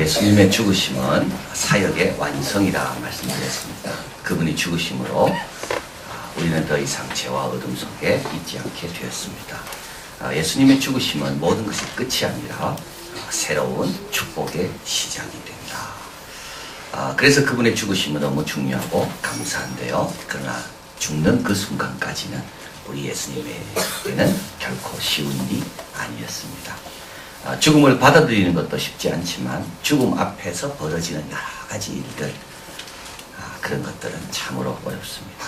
예수님의 죽으심은 사역의 완성이라 말씀드렸습니다. 그분이 죽으심으로 우리는 더 이상 죄와 어둠 속에 있지 않게 되었습니다. 예수님의 죽으심은 모든 것이 끝이 아니라 새로운 축복의 시작이 된다. 그래서 그분의 죽으심은 너무 중요하고 감사한데요. 그러나 죽는 그 순간까지는 우리 예수님에게는 결코 쉬운 일이 아니었습니다. 죽음을 받아들이는 것도 쉽지 않지만 죽음 앞에서 벌어지는 여러 가지 일들, 그런 것들은 참으로 어렵습니다.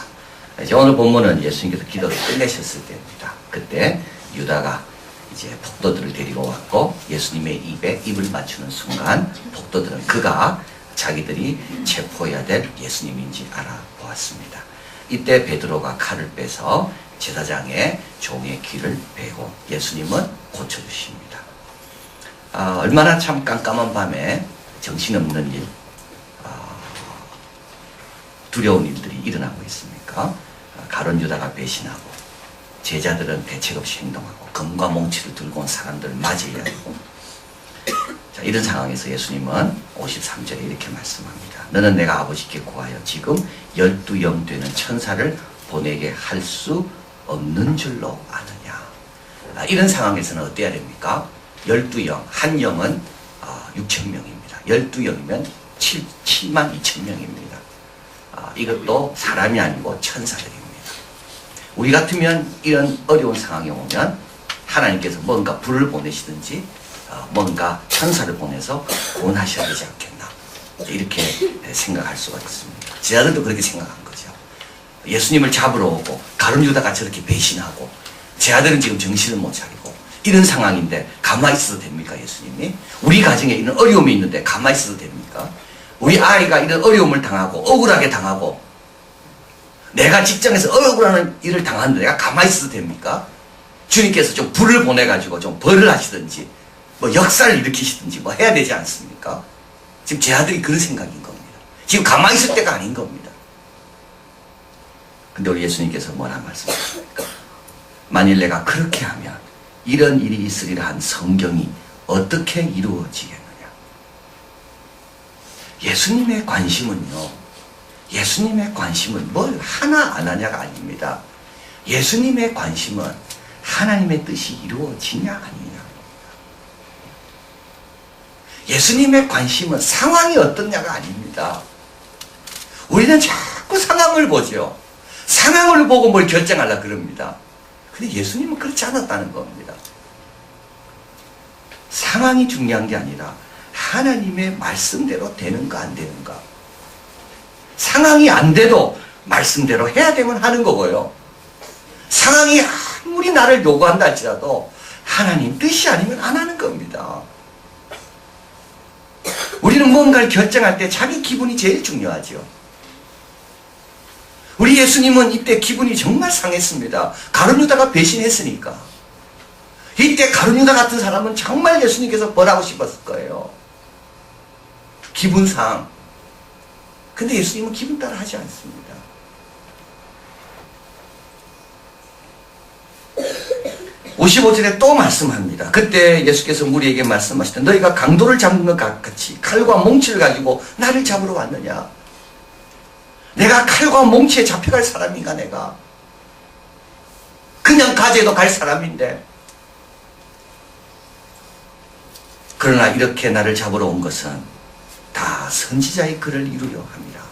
이제 오늘 본문은 예수님께서 기도를 끝내셨을 때입니다. 그때 유다가 이제 폭도들을 데리고 왔고 예수님의 입에 입을 맞추는 순간 폭도들은 그가 자기들이 체포해야 될 예수님인지 알아보았습니다. 이때 베드로가 칼을 빼서 제사장의 종의 귀를 베고 예수님은 고쳐주십니다. 얼마나 참 깜깜한 밤에 정신없는 일, 두려운 일들이 일어나고 있습니까? 가룟 유다가 배신하고 제자들은 대책 없이 행동하고 검과 몽치를 들고 온 사람들을 맞이해야 되고, 자, 이런 상황에서 예수님은 53절에 이렇게 말씀합니다. 너는 내가 아버지께 구하여 지금 12영 되는 천사를 보내게 할 수 없는 줄로 아느냐. 이런 상황에서는 어때야 됩니까? 12영, 한 영은 6,000명입니다. 12영이면 72,000명입니다. 이것도 사람이 아니고 천사들입니다. 우리 같으면 이런 어려운 상황에 오면 하나님께서 뭔가 불을 보내시든지 뭔가 천사를 보내서 구원하셔야 되지 않겠나, 이렇게 생각할 수가 있습니다. 제자들도 그렇게 생각한 거죠. 예수님을 잡으러 오고 가룟 유다가 저렇게 배신하고 제 아들은 지금 정신을 못 차리고 이런 상황인데 가만히 있어도 됩니까? 예수님이 우리 가정에 이런 어려움이 있는데 가만히 있어도 됩니까? 우리 아이가 이런 어려움을 당하고 억울하게 당하고 내가 직장에서 억울한 일을 당하는데 내가 가만히 있어도 됩니까? 주님께서 좀 불을 보내가지고 좀 벌을 하시든지 뭐 역사를 일으키시든지 뭐 해야 되지 않습니까? 지금 제 아들이 그런 생각인 겁니다. 지금 가만히 있을 때가 아닌 겁니다. 근데 우리 예수님께서 뭐라 말씀하십니까? 만일 내가 그렇게 하면 이런 일이 있으리라 한 성경이 어떻게 이루어지겠느냐. 예수님의 관심은 뭘 하나 안 하냐가 아닙니다. 예수님의 관심은 하나님의 뜻이 이루어지냐 아니냐. 예수님의 관심은 상황이 어떻냐가 아닙니다. 우리는 자꾸 상황을 보죠. 상황을 보고 뭘 결정하려고 그럽니다. 근데 예수님은 그렇지 않았다는 겁니다. 상황이 중요한 게 아니라 하나님의 말씀대로 되는가 안 되는가. 상황이 안 돼도 말씀대로 해야 되면 하는 거고요. 상황이 아무리 나를 요구한다 할지라도 하나님 뜻이 아니면 안 하는 겁니다. 우리는 뭔가를 결정할 때 자기 기분이 제일 중요하죠. 우리 예수님은 이때 기분이 정말 상했습니다. 가룟 유다가 배신했으니까. 이때 가룟 유다 같은 사람은 정말 예수님께서 벌하고 싶었을 거예요. 기분상. 근데 예수님은 기분 따라 하지 않습니다. (55절에) 또 말씀합니다. 그때 예수께서 우리에게 말씀하시되 너희가 강도를 잡는 것 같이 칼과 몽치를 가지고 나를 잡으러 왔느냐. 내가 칼과 몽치에 잡혀갈 사람인가. 내가 그냥 가재도 갈 사람인데. 그러나 이렇게 나를 잡으러 온 것은 다 선지자의 글을 이루려 합니다.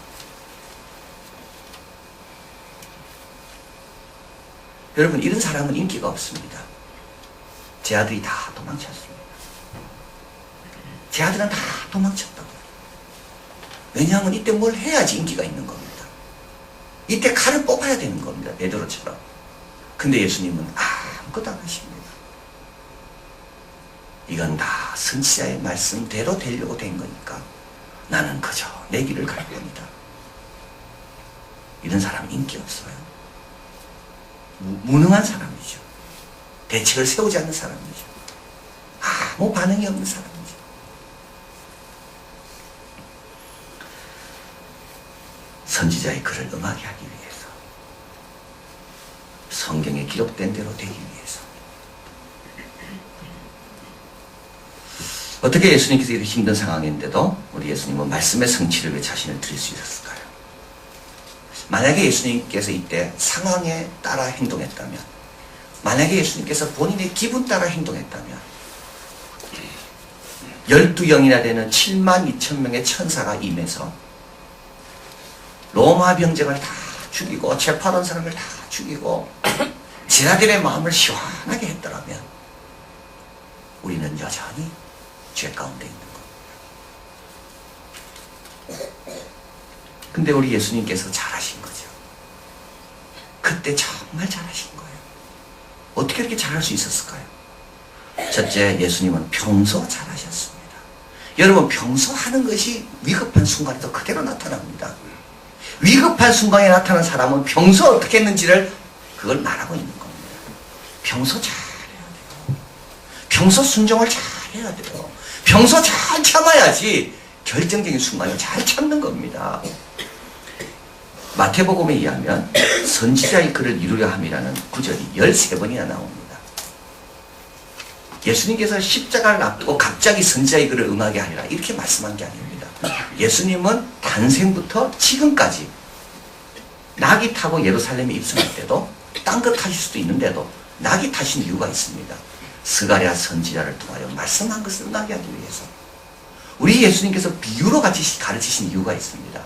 여러분, 이런 사람은 인기가 없습니다. 제 아들이 다 도망쳤습니다. 제 아들은 다 도망쳤다고요. 왜냐하면 이때 뭘 해야지 인기가 있는 겁니다. 이때 칼을 뽑아야 되는 겁니다. 베드로처럼. 근데 예수님은 아무것도 안 하십니다. 이건 다 선지자의 말씀대로 되려고 된 거니까 나는 그저 내 길을 갈 겁니다. 이런 사람은 인기 없어요. 무능한 사람이죠. 대책을 세우지 않는 사람이죠. 아무 반응이 없는 사람이죠. 선지자의 글을 응하게 하기 위해서, 성경에 기록된 대로 되기 위해서 어떻게 예수님께서 이렇게 힘든 상황인데도 우리 예수님은 말씀의 성취를 위해 자신을 드릴 수 있었을까요? 만약에 예수님께서 이때 상황에 따라 행동했다면, 만약에 예수님께서 본인의 기분 따라 행동했다면 12영이나 되는 7만 2천 명의 천사가 임해서 로마 병정을 다 죽이고 재판한 사람을 다 죽이고 제자들의 마음을 시원하게 했더라면 우리는 여전히 죄 가운데 있는 겁니다. 근데 우리 예수님께서 잘하신 거죠. 그때 정말 잘하신 거예요. 어떻게 이렇게 잘할 수 있었을까요? 첫째, 예수님은 평소 잘하셨습니다. 여러분, 평소 하는 것이 위급한 순간에도 그대로 나타납니다. 위급한 순간에 나타난 사람은 평소 어떻게 했는지를 그걸 말하고 있는 겁니다. 평소 잘해야 돼요. 평소 순종을 잘해야 돼요. 평소 잘 참아야지 결정적인 순간을 잘 참는 겁니다. 마태복음에 의하면 선지자의 글을 이루려 함이라는 구절이 13번이나 나옵니다. 예수님께서 십자가를 앞두고 갑자기 선지자의 글을 응하게 하리라 이렇게 말씀한 게 아닙니다. 예수님은 탄생부터 지금까지 낙이 타고 예루살렘에 입성할 때도 딴 것 타실 수도 있는데도 낙이 타신 이유가 있습니다. 스가랴 선지자를 통하여 말씀한 것을 응하게 하기 위해서. 우리 예수님께서 비유로 같이 가르치신 이유가 있습니다.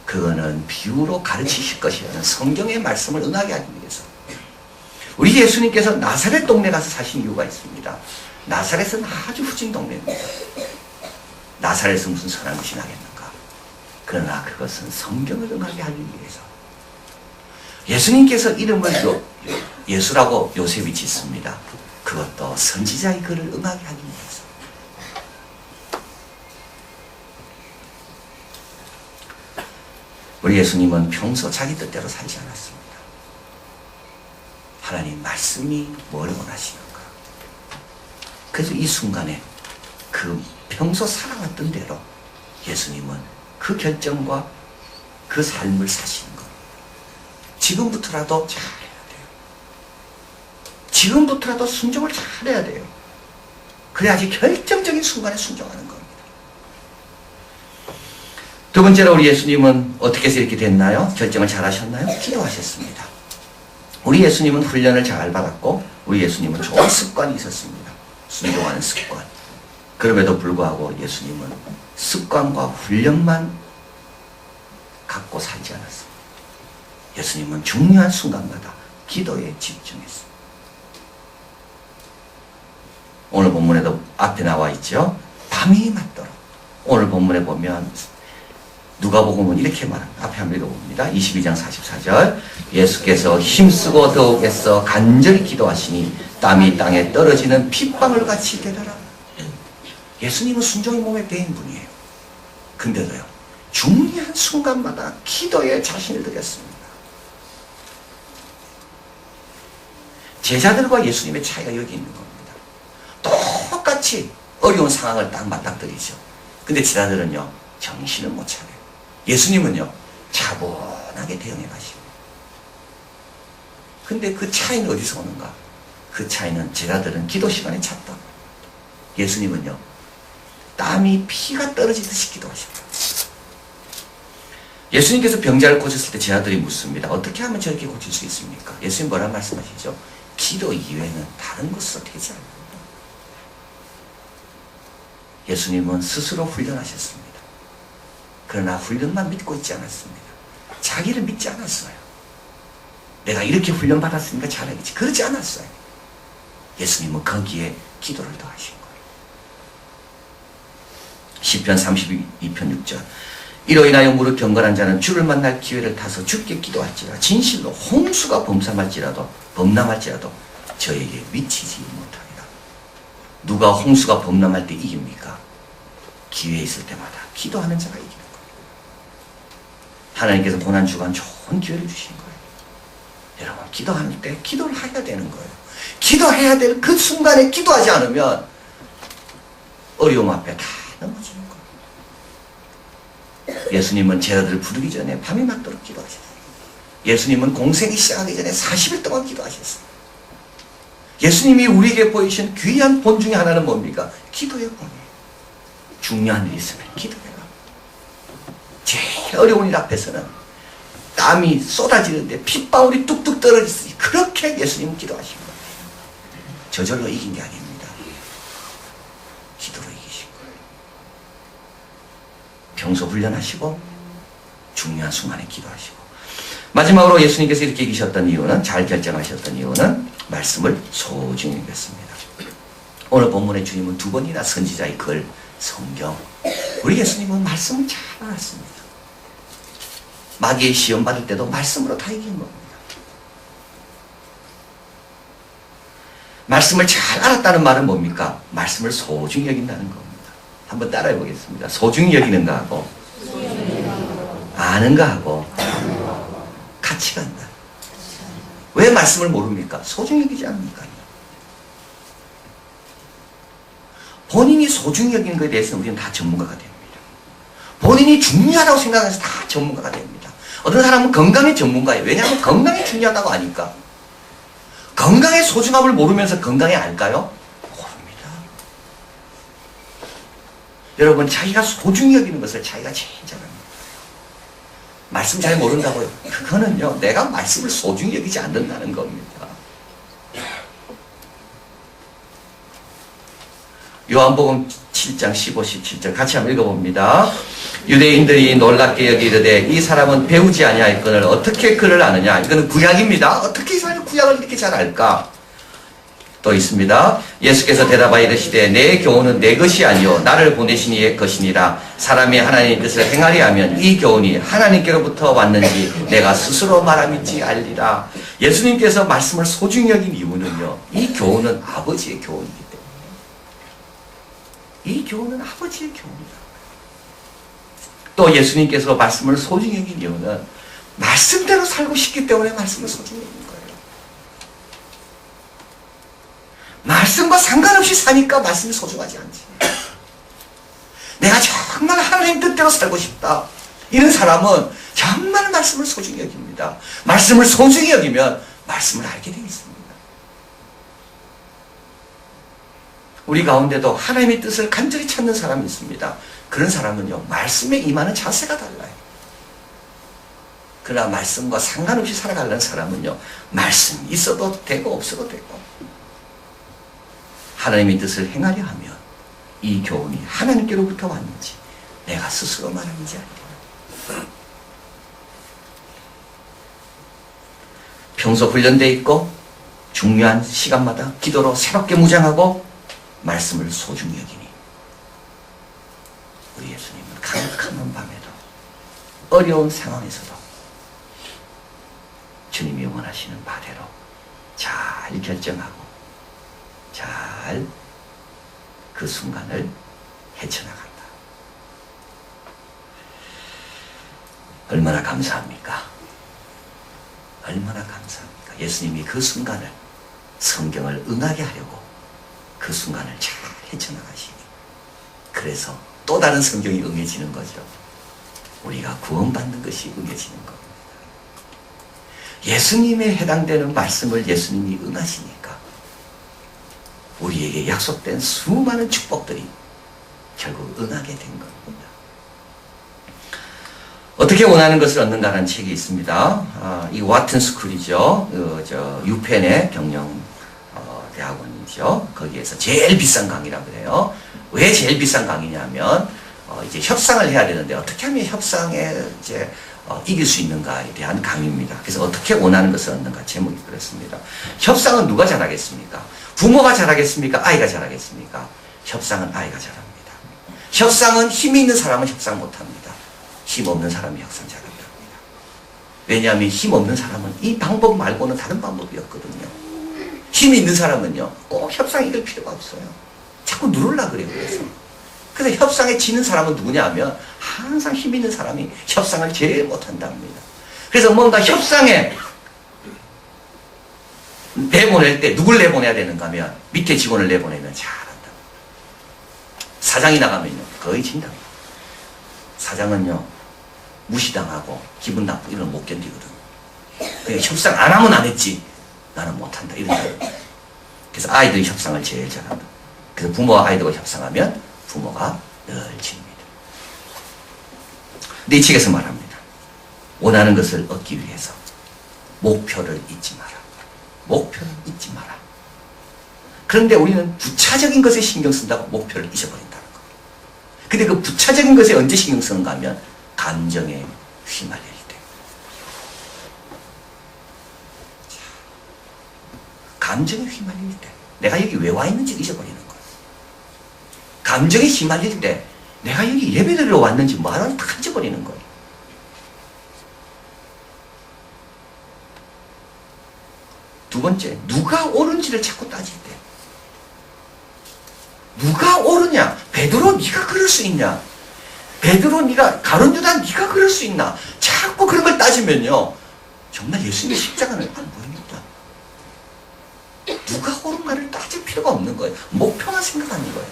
그거는 비유로 가르치실 것이라는 성경의 말씀을 응하게 하기 위해서. 우리 예수님께서 나사렛 동네 가서 사신 이유가 있습니다. 나사렛은 아주 후진 동네입니다. 나사렛에서 무슨 선한 것이 나겠는가? 그러나 그것은 성경을 응하게 하기 위해서. 예수님께서 이름을 예수라고 요셉이 짓습니다. 그것도 선지자의 글을 응하게 하기 위해서. 우리 예수님은 평소 자기 뜻대로 살지 않았습니다. 하나님 말씀이 뭘 원하시는가? 그래서 이 순간에 그 평소 살아왔던 대로 예수님은 그 결정과 그 삶을 사시는 겁니다. 지금부터라도 잘해야 돼요. 지금부터라도 순종을 잘해야 돼요. 그래야지 결정적인 순간에 순종하는 겁니다. 두 번째로 우리 예수님은 어떻게 해서 이렇게 됐나요? 결정을 잘 하셨나요? 기도하셨습니다. 우리 예수님은 훈련을 잘 받았고 우리 예수님은 좋은 습관이 있었습니다. 순종하는 습관. 그럼에도 불구하고 예수님은 습관과 훈련만 갖고 살지 않았습니다. 예수님은 중요한 순간마다 기도에 집중했습니다. 오늘 본문에도 앞에 나와 있죠. 밤이 맞도록. 오늘 본문에 보면 누가복음은 이렇게 말합니다. 앞에 한번 읽어봅니다. 22장 44절 예수께서 힘쓰고 더욱 애써 간절히 기도하시니 땀이 땅에 떨어지는 핏방울같이 되더라. 예수님은 순종의 몸에 배인 분이에요. 근데도요 중요한 순간마다 기도에 자신을 드렸습니다. 제자들과 예수님의 차이가 여기 있는 겁니다. 똑같이 어려운 상황을 딱 맞닥뜨리죠. 근데 제자들은요 정신을 못 차려요. 예수님은요 차분하게 대응해 가시고. 근데 그 차이는 어디서 오는가? 그 차이는 제자들은 기도 시간에 찼다. 예수님은요 땀이 피가 떨어지듯이 기도하셨다. 예수님께서 병자를 고쳤을 때 제자들이 묻습니다. 어떻게 하면 저렇게 고칠 수 있습니까? 예수님 뭐라 말씀하시죠? 기도 이외에는 다른 것으로 되지 않는다. 예수님은 스스로 훈련하셨습니다. 그러나 훈련만 믿고 있지 않았습니다. 자기를 믿지 않았어요. 내가 이렇게 훈련받았으니까 잘하겠지. 그러지 않았어요. 예수님은 거기에 기도를 더하신 거예요. 시편 32편 6절 이로 인하여 무릇 경건한 자는 주를 만날 기회를 타서 주께 기도할지라 진실로 홍수가 범람할지라도 저에게 미치지 못하리라. 누가 홍수가 범람할 때 이깁니까? 기회 있을 때마다 기도하는 자가 이기는 거예요. 하나님께서 고난주간 좋은 기회를 주신 거예요. 여러분 기도할 때 기도를 해야 되는 거예요. 기도해야 될 그 순간에 기도하지 않으면 어려움 앞에 다 넘어지는 거예요. 예수님은 제자들을 부르기 전에 밤이 맞도록 기도하셨어요. 예수님은 공생이 시작하기 전에 40일 동안 기도하셨어요. 예수님이 우리에게 보이신 귀한 본 중에 하나는 뭡니까? 기도의 본이에요. 중요한 일이 있으면 기도해라. 제일 어려운 일 앞에서는 땀이 쏟아지는데 핏방울이 뚝뚝 떨어지지. 그렇게 예수님은 기도하신 거예요. 저절로 이긴 게 아닙니다. 기도로 이기신 거예요. 평소 훈련하시고 중요한 순간에 기도하시고, 마지막으로 예수님께서 이렇게 이기셨던 이유는, 잘 결정하셨던 이유는 말씀을 소중히 여겼습니다. 오늘 본문의 주님은 두 번이나 선지자의 글, 성경, 우리 예수님은 말씀을 잘 알았습니다. 마귀의 시험 받을 때도 말씀으로 다 이긴 겁니다. 말씀을 잘 알았다는 말은 뭡니까? 말씀을 소중히 여긴다는 겁니다. 한번 따라해 보겠습니다. 소중히 여기는가 하고 아는가 하고 같이 간다. 왜 말씀을 모릅니까? 소중히 여기지 않으니까요. 본인이 소중히 여기는 것에 대해서는 우리는 다 전문가가 됩니다. 본인이 중요하다고 생각해서 다 전문가가 됩니다. 어떤 사람은 건강의 전문가예요. 왜냐하면 건강이 중요하다고 아니까. 건강의 소중함을 모르면서 건강에 알까요? 모릅니다. 여러분, 자기가 소중히 여기는 것을 자기가 제일 잘합니다. 말씀 잘 모른다고요? 그거는요, 내가 말씀을 소중히 여기지 않는다는 겁니다. 요한복음 7장 15, 17절 같이 한번 읽어봅니다. 유대인들이 놀랍게 여기르되 이 사람은 배우지 아니하였거늘 어떻게 그를 아느냐. 이거는 구약입니다. 어떻게 이 사람이 구약을 이렇게 잘 알까? 또 있습니다. 예수께서 대답하여 이르시되 내 교훈은 내 것이 아니요 나를 보내신 이의 것이니라. 사람이 하나님의 뜻을 행하려 하면 이 교훈이 하나님께로부터 왔는지 내가 스스로 말함인지 알리라. 예수님께서 말씀을 소중히 여긴 이유는요, 이 교훈은 아버지의 교훈이기 때문에. 이 교훈은 아버지의 교훈이다. 또 예수님께서 말씀을 소중히 여긴 이유는 말씀대로 살고 싶기 때문에 말씀을 소중히 여긴 거예요. 말씀과 상관없이 사니까 말씀이 소중하지 않지. 내가 정말 하나님 뜻대로 살고 싶다, 이런 사람은 정말 말씀을 소중히 여깁니다. 말씀을 소중히 여기면 말씀을 알게 되어 있습니다. 우리 가운데도 하나님의 뜻을 간절히 찾는 사람이 있습니다. 그런 사람은요, 말씀에 임하는 자세가 달라요. 그러나 말씀과 상관없이 살아가려는 사람은요, 말씀이 있어도 되고 없어도 되고, 하나님의 뜻을 행하려 하면 이 교훈이 하나님께로부터 왔는지 내가 스스로 말하는지 알리라. 평소 훈련되어 있고 중요한 시간마다 기도로 새롭게 무장하고 말씀을 소중히 여기니 우리 예수님은 캄캄한 밤에도 어려운 상황에서도 주님이 원하시는 바대로 잘 결정하고 잘 그 순간을 헤쳐나간다. 얼마나 감사합니까? 얼마나 감사합니까? 예수님이 그 순간을, 성경을 응하게 하려고 그 순간을 잘 헤쳐나가시니, 그래서 또 다른 성경이 응해지는 거죠. 우리가 구원받는 것이 응해지는 겁니다. 예수님에 해당되는 말씀을 예수님이 응하시니까 우리에게 약속된 수많은 축복들이 결국 응하게 된 겁니다. 어떻게 원하는 것을 얻는가라는 책이 있습니다. 이 와튼 스쿨이죠. 유펜의 경영 대학원이죠. 거기에서 제일 비싼 강의라고 그래요. 왜 제일 비싼 강의냐면 이제 협상을 해야 되는데 어떻게 하면 협상에 이제 이길 수 있는가에 대한 강의입니다. 그래서 어떻게 원하는 것을 얻는가, 제목이 그렇습니다. 협상은 누가 잘하겠습니까? 부모가 잘하겠습니까? 아이가 잘하겠습니까? 협상은 아이가 잘합니다. 협상은 힘이 있는 사람은 협상 못합니다. 힘 없는 사람이 협상 잘한답니다. 왜냐하면 힘 없는 사람은 이 방법 말고는 다른 방법이 없거든요. 힘이 있는 사람은요, 꼭 협상 이길 필요가 없어요. 자꾸 누르려고 그래요. 그래서 협상에 지는 사람은 누구냐 하면 항상 힘 있는 사람이 협상을 제일 못한답니다. 그래서 뭔가 협상에 내보낼 때 누굴 내보내야 되는가 하면 밑에 직원을 내보내면 잘한다. 사장이 나가면요 거의 진답니다. 사장은요 무시당하고 기분 나쁘고 이런 거 못 견디거든. 그러니까 협상 안 하면 안 했지, 나는 못한다, 이런 거. 그래서 아이들이 협상을 제일 잘한다. 그래서 부모와 아이들과 협상하면 부모가 늘 집니다. 근데 이 책에서 말합니다. 원하는 것을 얻기 위해서 목표를 잊지 마라. 목표를 잊지 마라. 그런데 우리는 부차적인 것에 신경 쓴다고 목표를 잊어버린다는 거예요. 근데 그 부차적인 것에 언제 신경 쓰는가 하면 감정에 휘말릴 때. 감정에 휘말릴 때. 내가 여기 왜 와 있는지 잊어버리는 거예요. 감정에 휘말릴 때 내가 여기 예배드리러 왔는지 뭐하는지 다 잊어버리는 거예요. 두 번째, 누가 옳은지를 자꾸 따질 때. 누가 옳으냐? 베드로 네가 그럴 수 있냐? 베드로 네가 가룟 유다 네가 그럴 수 있나? 자꾸 그런 걸 따지면요, 정말 예수님의 십자가는 안 보입니다. 누가 옳은가를 따질 필요가 없는 거예요. 목표만 생각하는 거예요.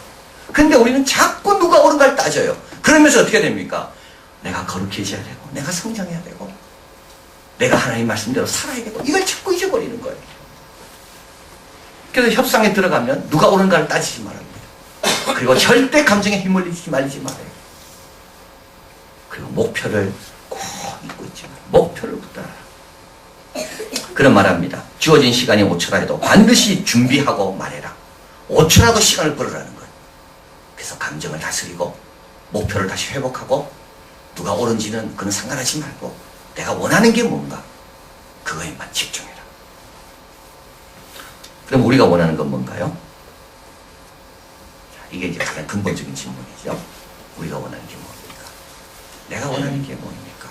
근데 우리는 자꾸 누가 옳은가를 따져요. 그러면서 어떻게 됩니까? 내가 거룩해져야 되고, 내가 성장해야 되고, 내가 하나님 말씀대로 살아야 되고, 이걸 자꾸 잊어버리는 거예요. 그래서 협상에 들어가면 누가 옳은가를 따지지 말아요. 그리고 절대 감정에 휘말리지 말지 말아요. 그리고 목표를 꼭 잊고 있지 말아요. 목표를 붙들어라. 그런 말합니다. 주어진 시간이 5초라 해도 반드시 준비하고 말해라. 5초라도 시간을 끌으라는 거예요. 그래서 감정을 다스리고 목표를 다시 회복하고 누가 옳은지는 그건 상관하지 말고 내가 원하는 게 뭔가 그거에만 집중해라. 그럼 우리가 원하는 건 뭔가요? 이게 이제 가장 근본적인 질문이죠. 우리가 원하는 게 뭡니까? 내가 원하는 게 뭡니까?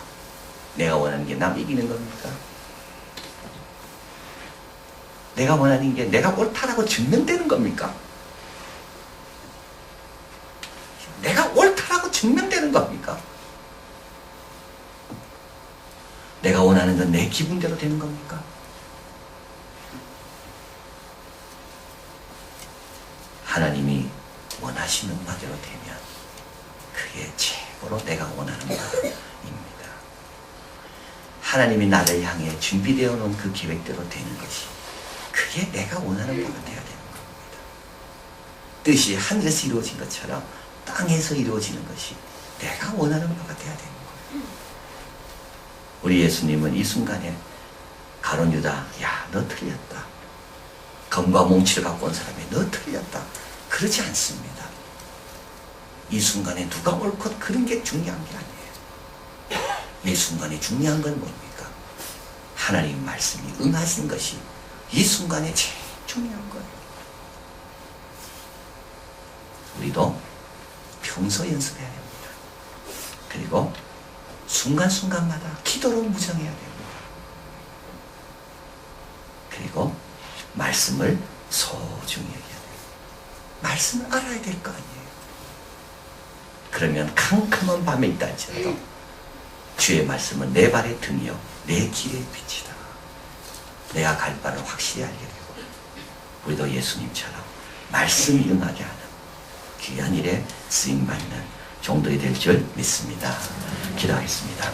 내가 원하는 게 남 이기는 겁니까? 내가 원하는 게 내가 옳다라고 증명되는 겁니까? 내가 옳다라고 증명되는 겁니까? 내가 원하는 건 내 기분대로 되는 겁니까? 하나님이 원하시는 바대로 되면 그게 최고로 내가 원하는 바입니다. 하나님이 나를 향해 준비되어 놓은 그 계획대로 되는 것이 그게 내가 원하는 바가 되어야 되는 겁니다. 뜻이 하늘에서 이루어진 것처럼 땅에서 이루어지는 것이 내가 원하는 바가 되어야 되는 거예요. 우리 예수님은 이 순간에 가룟 유다, 야, 너 틀렸다. 검과 몽치를 갖고 온 사람이 너 틀렸다. 그러지 않습니다. 이 순간에 누가 옳고 그런 게 중요한 게 아니에요. 이 순간에 중요한 건 뭡니까? 하나님 말씀이 응하신 것이 이 순간에 제일 중요한 거예요. 우리도 평소 연습해야 됩니다. 그리고 순간순간마다 기도로 무장해야 됩니다. 그리고 말씀을 소중히 해야 돼요. 말씀을 알아야 될 거 아니에요. 그러면 캄캄한 밤에 있다 할지라도 주의 말씀은 내 발의 등이요 내 길의 빛이다. 내가 갈 바를 확실히 알게 되고 우리도 예수님처럼 말씀이 응하게 하는 귀한 일에 쓰임받는 종들이 될 줄 믿습니다. 기도하겠습니다.